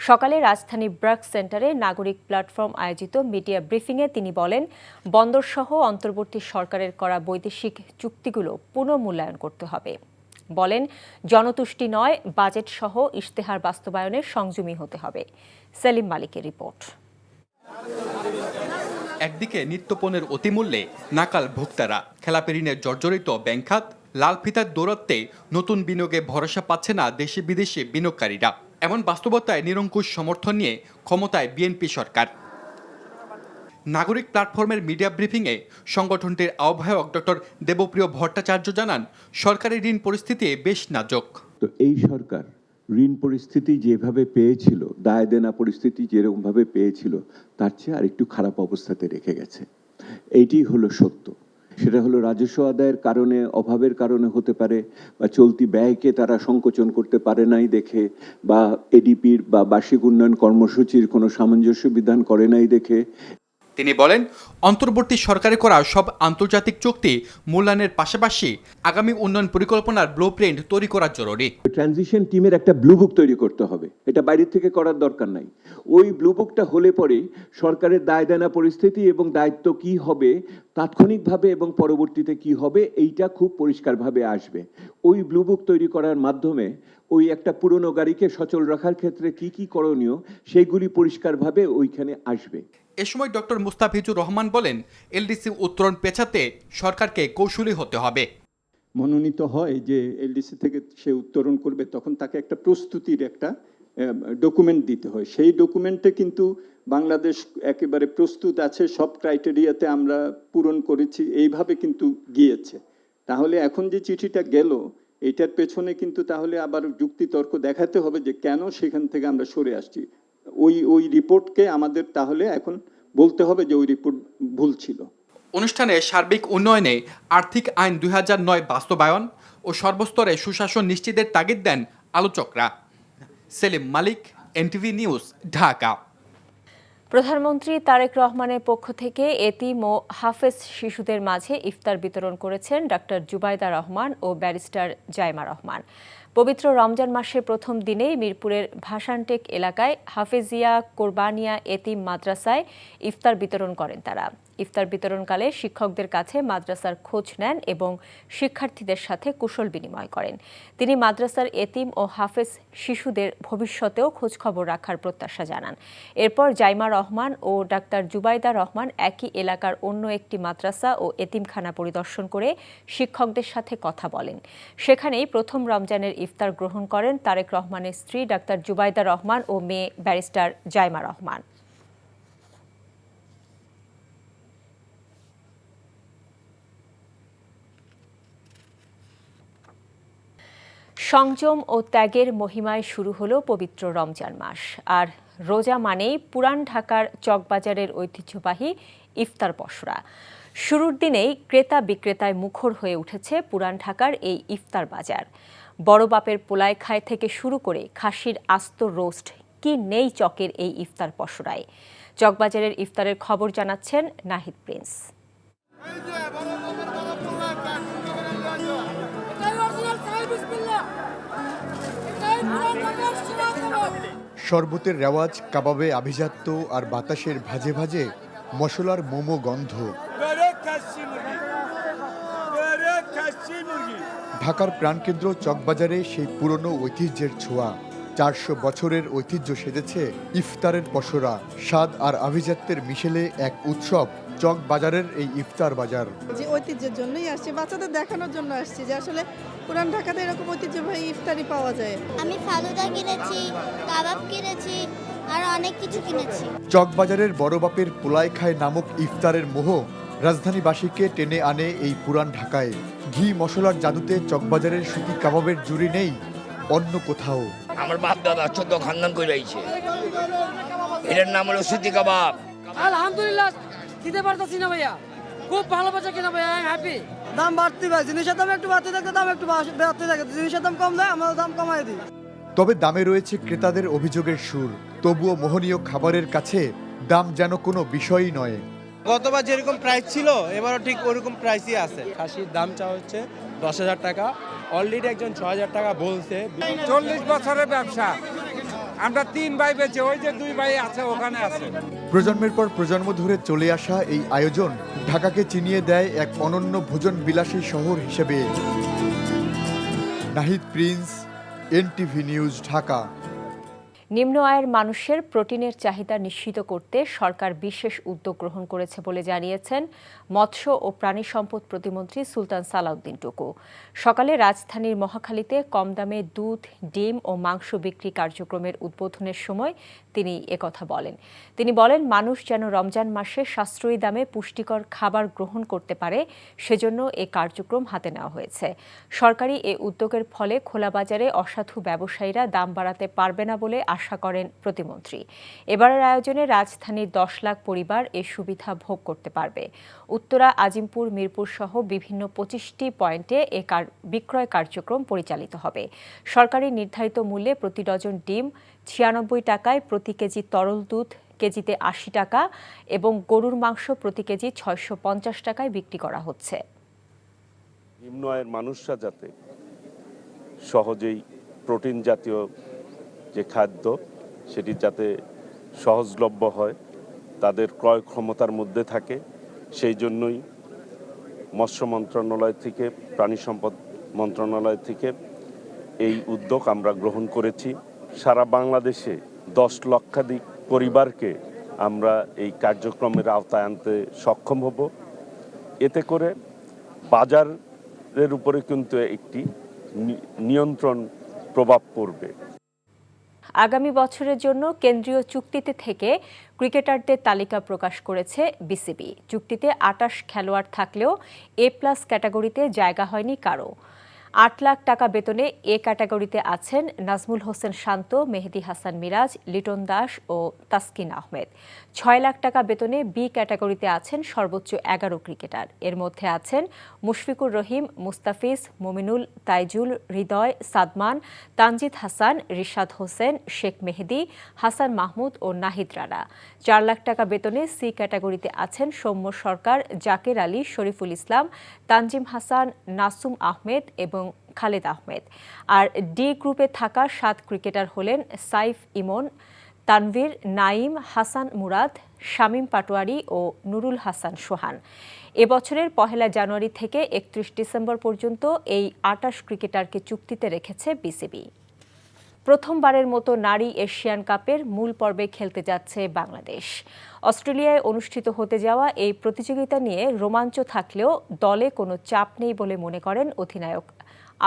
Speaker 17: সকালে রাজধানী ব্র্যাক সেন্টারে নাগরিক প্ল্যাটফর্ম আয়োজিত মিডিয়া ব্রিফিংয়ে তিনি বলেন, বন্দরসহ অন্তর্বর্তী সরকারের করা বৈদেশিক চুক্তিগুলো পুনর্মূল্যায়ন করতে হবে। বলেন, জনতুষ্টি নয়, বাজেট সহ ইশতেহার বাস্তবায়নে সংযমী হতে হবে। সেলিম মালিকের রিপোর্ট।
Speaker 23: একদিকে নিত্যপণ্যের অতিমূল্যে নাকাল ভোক্তারা, খেলাপি ঋণের জর্জরিত ব্যাংক খাত, লাল ফিতার দৌরাত্মে নতুন বিনিয়োগে ভরসা পাচ্ছে না দেশি বিদেশি বিনিয়োগকারীরা। এমন বাস্তবতায় নিরঙ্কুশ সমর্থন নিয়ে ক্ষমতায় বিএনপি সরকার। নাগরিক প্ল্যাটফর্মের মিডিয়া ব্রিফিংয়ে সংগঠনটির আহ্বায়ক ডক্টর দেবপ্রিয় ভট্টাচার্য জানান, সরকারি ঋণ পরিস্থিতি বেশ নাজুক।
Speaker 24: তো এই সরকার ঋণ পরিস্থিতি যেভাবে পেয়েছিল, দায় দেনা পরিস্থিতি যেরকমভাবে পেয়েছিল, তার চেয়ে আরেকটু খারাপ অবস্থাতে রেখে গেছে। এইটি হলো সত্য। সেটা হলো রাজস্ব আদায়ের কারণে, অভাবের কারণে হতে পারে, বা চলতি ব্যয়কে তারা সংকোচন করতে পারে নাই দেখে, বা এডিপির বা বার্ষিক উন্নয়ন কর্মসূচির কোনো সামঞ্জস্য বিধান করে নাই দেখে।
Speaker 23: তিনি বলেন, অন্তর্বর্তী সরকারে করা সব আন্তর্জাতিক চুক্তি মূল্যায়নের পাশাপাশি আগামী উন্নয়ন পরিকল্পনার ব্লুপ্রিন্ট তৈরি করা জরুরি।
Speaker 24: ট্রানজিশন টিমের একটা ব্লুবুক তৈরি করতে হবে, এটা বাইরে থেকে করার দরকার নাই। ওই ব্লুবুকটা হলে পরে সরকারের দায় দেনা পরিস্থিতি এবং দায়িত্ব কি হবে তাৎক্ষণিকভাবে এবং পরবর্তীতে কি হবে এইটা খুব পরিষ্কারভাবে আসবে। ওই ব্লুবুক তৈরি করার মাধ্যমে ওই একটা পুরনো গাড়িকে সচল রাখার ক্ষেত্রে কি কি করণীয় সেইগুলি পরিষ্কারভাবে ওইখানে আসবে।
Speaker 23: এ সময় ডক্টর মুস্তাফিজুর রহমান বলেন, এলডিসি উত্তরণ পেছাতে সরকারকে কৌশলী হতে হবে।
Speaker 1: মনোনীত হয় যে এলডিসি থেকে সে উত্তরণ করবে, তখন তাকে একটা প্রস্তুতির একটা ডকুমেন্ট দিতে হয়। সেই ডকুমেন্টে কিন্তু বাংলাদেশ একেবারে প্রস্তুত আছে, সব ক্রাইটেরিয়াতে আমরা পূরণ করেছি, এইভাবে কিন্তু গিয়েছে। তাহলে এখন যে চিঠিটা গেল এটার পেছনে কিন্তু তাহলে আবার যুক্তিতর্ক দেখাতে হবে যে কেন সেখান থেকে আমরা সরে আসছি। ওই রিপোর্টকে আমাদের তাহলে এখন বলতে হবে যে ওই রিপোর্ট ভুল ছিল।
Speaker 23: অনুষ্ঠানে সার্বিক উন্নয়নে আর্থিক আইন 2009 বাস্তবায়ন ও সর্বস্তরে সুশাসন নিশ্চিতের তাগিদ দেন আলোচকরা। সেলিম মালিক, এনটিভি নিউজ, ঢাকা।
Speaker 17: প্রধানমন্ত্রী তারেক রহমানের পক্ষ থেকে এতিম ও হাফেজ শিশুদের মাঝে ইফতার বিতরণ করেছেন ডাক্তার জুবাইদা রহমান ও ব্যারিস্টার জাইমা রহমান। পবিত্র রমজান মাসের প্রথম দিনেই মিরপুরের ভাসানটেক এলাকায় হাফেজিয়া কোরবানিয়া এতিম মাদ্রাসায় ইফতার বিতরণ করেন তারা। ইফতার বিতরণকালে শিক্ষকদের কাছে মাদ্রাসার খোঁজ নেন এবং শিক্ষার্থীদের সাথে কুশল বিনিময় করেন। তিনি মাদ্রাসার এতিম ও হাফেজ শিশুদের ভবিষ্যতেও খোঁজখবর রাখার প্রত্যাশা জানান। এরপর জাইমা রহমান ও ডাক্তার জুবাইদা রহমান একই এলাকার অন্য একটি মাদ্রাসা ও এতিমখানা পরিদর্শন করে শিক্ষকদের সাথে কথা বলেন। সেখানেই প্রথম রমজানের ইফতার গ্রহণ করেন তারেক রহমানের স্ত্রী ডাক্তার জুবাইদা রহমান ও মেয়ে ব্যারিস্টার জাইমা রহমান। সংযম ও ত্যাগের মহিমায় শুরু হলো পবিত্র রমজান মাস। আর রোজা মানেই পুরান ঢাকার চকবাজারের ঐতিহ্যবাহী ইফতার পসরা। শুরুর দিনেই ক্রেতা বিক্রেতায় মুখর হয়ে উঠেছে পুরান ঢাকার এই ইফতার বাজার। বড় বাপের পোলায় খায় থেকে শুরু করে খাসির আস্ত রোস্ট কি নেই চকের এই ইফতার পসরায়। চকবাজারের ইফতারের খবর জানাচ্ছেন নাহিদ প্রিন্স।
Speaker 4: শরবতের রেওয়াজ, কাবাবে আভিজাত্য আর বাতাসের ভাজে ভাজে মশলার মোমো গন্ধ। ঢাকার প্রাণকেন্দ্র চকবাজারে সেই পুরনো ঐতিহ্যের ছোঁয়া। 400 বছরের ঐতিহ্য সেজেছে ইফতারের পসরা। স্বাদ আর আভিজাত্যের মিশেলে এক উৎসব চকবাজারের এই ইফতার বাজার।
Speaker 10: যে ঐতিহ্যের জন্যই আসছি, বাচ্চাদের দেখানোর জন্য আসছি যে আসলে পুরান ঢাকাতে এরকম ঐতিহ্যবাহী ইফতারি পাওয়া যায়।
Speaker 11: আমি ফালুদা কিনেছি, কাবাব কিনেছি, আর অনেক কিছু কিনেছি।
Speaker 4: চকবাজারের বড় বাপের পোলায় খায় নামক ইফতারের মোহ রাজধানীবাসীকে টেনে আনে এই পুরান ঢাকায়। ঘি মশলার জাদুতে চকবাজারের সুতি কাবাবের জুড়ি নেই অন্য কোথাও।
Speaker 25: আমার বাপ দাদা 14 খানদান করে আইছে, এটার নাম হলো সুতি কাবাব।
Speaker 26: আলহামদুলিল্লাহ দিতে পারতাছি না ভাইয়া, খুব ভালো বাচ্চা কিনা ভাইয়া, আমি হ্যাপি। দাম বাড়তি ভাই, জিনিসের দাম একটু বাড়তে থাকে, দাম একটু বাড়তে থাকে, জিনিসের দাম কম দেয়, আমরা দাম কমাই দিই।
Speaker 4: তবে দামে রয়েছে ক্রেতাদের অভিযোগের সুর। তবুও মোহনীয় খাবারের কাছে দাম যেন কোনো বিষয়ই নয়।
Speaker 27: গতবার যেরকম প্রাইস ছিল এবারও ঠিক ওরকম প্রাইসই আছে। খাসির দাম চাওয়া হচ্ছে 10,000 টাকা, অলরেডি একজন 6,000 টাকা বলছে।
Speaker 28: 40 বছরের ব্যবসা, আমরা 3 ভাই বেঁচে, ওই যে 2 ভাই আছে ওখানে আছে।
Speaker 4: প্রজন্মের পর প্রজন্ম ধরে চলে আসা এই আয়োজন ঢাকাকে চিনিয়ে দেয় এক অনন্য ভোজন বিলাসী শহর হিসেবে। Nahid Prince, NTV news, Dhaka.
Speaker 17: নিম্ন আয়ের মানুষের প্রোটিনের চাহিদা নিশ্চিত করতে সরকার বিশেষ উদ্যোগ গ্রহণ করেছে বলে জানিয়েছেন মৎস্য ও প্রাণী সম্পদ প্রতিমন্ত্রী সুলতান সালাউদ্দিন টুকু। সকালে রাজধানীর মহাখালীতে কম দামে দুধ, ডিম ও মাংস বিক্রি কার্যক্রমের উদ্বোধনের সময় তিনি একথা বলেন। তিনি বলেন, মানুষ যেন রমজান মাসে সাশ্রয়ী দামে পুষ্টিকর খাবার গ্রহণ করতে পারে, সেজন্য এ কার্যক্রম হাতে নেওয়া হয়েছে। সরকারি এ উদ্যোগের ফলে খোলা বাজারে অসাধু ব্যবসায়ীরা দাম বাড়াতে পারবে না বলে আশা করেন প্রতিমন্ত্রী। এবারের আয়োজনে রাজধানীর 10 লাখ পরিবার এ সুবিধা ভোগ করতে পারবে। উত্তরা, আজিমপুর, মিরপুর সহ বিভিন্ন 25টি পয়েন্টে এ বিক্রয় কার্যক্রম পরিচালিত হবে। সরকারি নির্ধারিত মূল্যে প্রতি ডজন ডিম 96 টাকায়, প্রতি কেজি তরল দুধ কেজিতে ৮০ টাকা এবং গরুর মাংস প্রতি কেজি ৬৫০ টাকায় বিক্রি করা হচ্ছে।
Speaker 6: নিম্ন আয়ের মানুষরা যাতে সহজেই প্রোটিন জাতীয় যে খাদ্য সেটি যাতে সহজলভ্য হয়, তাদের ক্রয় ক্ষমতার মধ্যে থাকে, সেই জন্যই মৎস্য মন্ত্রণালয় থেকে, প্রাণী সম্পদ মন্ত্রণালয় থেকে এই উদ্যোগ আমরা গ্রহণ করেছি। সারা বাংলাদেশে 10 লক্ষাধিক পরিবারকে আমরা এই কার্যক্রমের আওতায় আনতে সক্ষম হব। এতে করে বাজারের উপরে কিন্তু একটি নিয়ন্ত্রণ প্রভাব পড়বে।
Speaker 17: আগামী বছরের জন্য কেন্দ্রীয় চুক্তিতে থেকে ক্রিকেটারদের তালিকা প্রকাশ করেছে বিসিবি। চুক্তিতে 28 খেলোয়াড় থাকলেও A+ ক্যাটাগরিতে জায়গা হয়নি কারো। 8 লাখ টাকা বেতনে এ ক্যাটাগরিতে আছেন নাজমুল হোসেন শান্ত, মেহেদী হাসান মিরাজ, লিটন দাস ও তাসকিন আহমেদ। 6 লাখ টাকা বেতনে বি ক্যাটাগরিতে আছেন সর্বোচ্চ 11 ক্রিকেটার। এর মধ্যে আছেন মুশফিকুর রহিম, মুস্তাফিজ, মুমিনুল, তাইজুল, হৃদয়, সাদমান, তানজিদ হাসান, রিশাদ হোসেন, শেখ মেহেদী, হাসান মাহমুদ ও নাহিদ রানা। 4 লাখ টাকা বেতনে সি ক্যাটাগরিতে আছেন সৌম্য সরকার, জাকের আলী, শরীফুল ইসলাম, তানজিম হাসান, নাসুম আহমেদ এবং খালেদ আহমেদ। আর ডি গ্রুপে থাকা 7 ক্রিকেটার হলেন সাইফ ইমন, তানভীর, নাইম, হাসান মুরাদ, শামীম পাটোয়ারি ও নুরুল হাসান সোহান। এবছরের 1 জানুয়ারি থেকে 31 ডিসেম্বর পর্যন্ত এই 28 ক্রিকেটারকে চুক্তিতে রেখেছে বিসিবি। প্রথমবারের মতো নারী এশিয়ান কাপের মূল পর্বে খেলতে যাচ্ছে বাংলাদেশ। অস্ট্রেলিয়ায় অনুষ্ঠিত হতে যাওয়া এই প্রতিযোগিতা নিয়ে রোমাঞ্চ থাকলেও দলে কোনো চাপ নেই বলে মনে করেন অধিনায়ক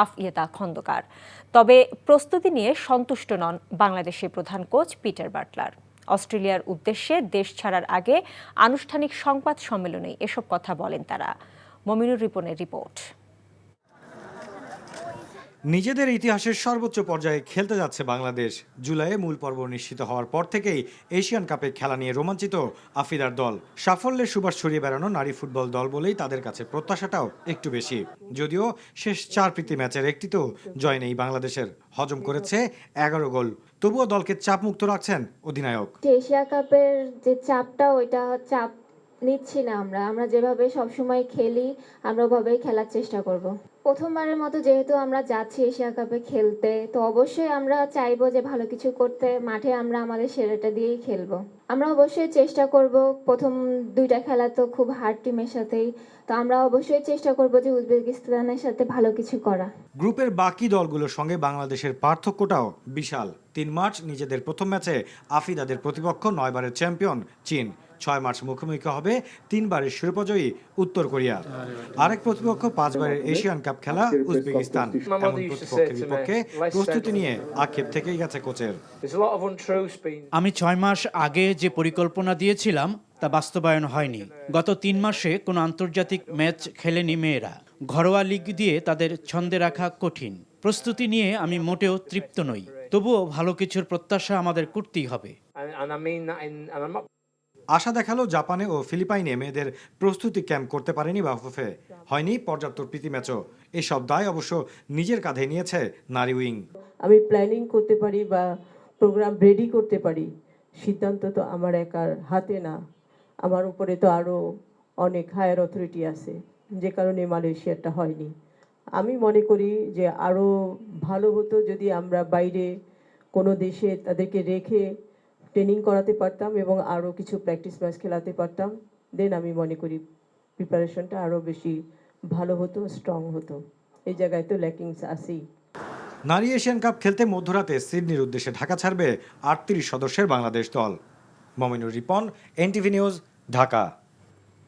Speaker 17: আফিয়েতা খন্দকার। তবে প্রস্তুতি নিয়ে সন্তুষ্ট নন বাংলাদেশের প্রধান কোচ পিটার বাটলার। অস্ট্রেলিয়ার উদ্দেশ্যে দেশ ছাড়ার আগে আনুষ্ঠানিক সংবাদ সম্মেলনে এসব কথা বলেন তারা। মমিনুর রিপনের রিপোর্ট।
Speaker 7: নিজেদের ইতিহাসের সর্বোচ্চ পর্যায়ে খেলতে যাচ্ছে বাংলাদেশ। জুলাইয়ে মূল পর্ব নিশ্চিত হওয়ার পর থেকেই এশিয়ান কাপে খেলা নিয়ে রোমাঞ্চিত আফিদার দল। সাফল্যের সুবাস ছড়িয়ে বেড়ানো নারী ফুটবল দল বলেই তাদের কাছে প্রত্যাশাটাও একটু বেশি। যদিও শেষ 4 প্রীতি ম্যাচের একটিতেও জয় নেই বাংলাদেশের। হজম করেছে 11 গোল। তবুও দলকে চাপমুক্ত রাখছেন অধিনায়ক।
Speaker 8: এশিয়া কাপের যে চাপটা, ওইটা চাপ নিচ্ছি না আমরা যেভাবে সবসময় খেলি আমরা ওভাবেই খেলার চেষ্টা করব। প্রথমবারের মতো যেহেতু আমরা যাচ্ছি এশিয়া কাপে খেলতে, তো অবশ্যই আমরা চাইবো যে ভালো কিছু করতে। মাঠে আমরা আমাদের সেরাটা দিয়েই খেলবো। আমরা অবশ্যই চেষ্টা করব। প্রথম 2টা খেলা তো খুব হার্ড টিমের সাথেই, তো আমরা অবশ্যই চেষ্টা করব যে উজবেকিস্তানের সাথে ভালো কিছু করা।
Speaker 7: গ্রুপের বাকি দলগুলোর সঙ্গে বাংলাদেশের পার্থক্যটাও বিশাল। 3 মার্চ নিজেদের প্রথম ম্যাচে আফিদাদের প্রতিপক্ষ 9 বারের চ্যাম্পিয়ন চীন। 6 মার্চ মুখোমুখি হবে 3 বারের শিরোপাজয়ী উত্তর কোরিয়া। আরেক প্রতিপক্ষ 5 বারের এশিয়ান কাপ খেলা উজবেকিস্তান। এমন প্রতিপক্ষের বিপক্ষে প্রস্তুতি নিয়ে আক্ষেপ থেকেই গেছে কোচের।
Speaker 9: আমি 6 মাস আগে যে পরিকল্পনা দিয়েছিলাম তা বাস্তবায়ন হয়নি। গত 3 মাসে কোনো আন্তর্জাতিক ম্যাচ খেলেনি মেয়েরা। ঘরোয়া লিগ দিয়ে তাদের ছন্দে রাখা কঠিন। প্রস্তুতি নিয়ে আমি মোটেও তৃপ্ত নই। তবুও ভালো কিছুর প্রত্যাশা আমাদের করতেই হবে।
Speaker 7: আশা দেখালো জাপানে ও ফিলিপাইনে মেয়েদের প্রস্তুতি ক্যাম্প করতে পারেনি বাফুফে। হয়নি পর্যাপ্ত প্রীতি ম্যাচও। এসব দায় অবশ্য নিজের কাঁধে নিয়েছে নারী উইং।
Speaker 12: আমি প্ল্যানিং করতে পারি বা প্রোগ্রাম রেডি করতে পারি, সিদ্ধান্ত তো আমার একার হাতে না। আমার উপরে তো আরও অনেক হায়ার অথরিটি আছে, যে কারণে মালয়েশিয়াটা হয়নি। আমি মনে করি যে আরও ভালো হতো যদি আমরা বাইরে কোনো দেশে তাদেরকে রেখে ট্রেনিং করাতে পারতাম এবং আরও কিছু প্র্যাকটিস ম্যাচ খেলাতে পারতাম। দেন আমি মনে করি প্রিপারেশনটা আরও বেশি ভালো হতো, স্ট্রং হতো। এই জায়গায় তো ল্যাকিংস আছেই।
Speaker 7: নারী এশিয়ান কাপ খেলতে মধ্যরাতে সিডনির উদ্দেশ্যে ঢাকা ছাড়বে 38 সদস্যের বাংলাদেশ দল। Mominur Ripon, NTV news, Dhaka.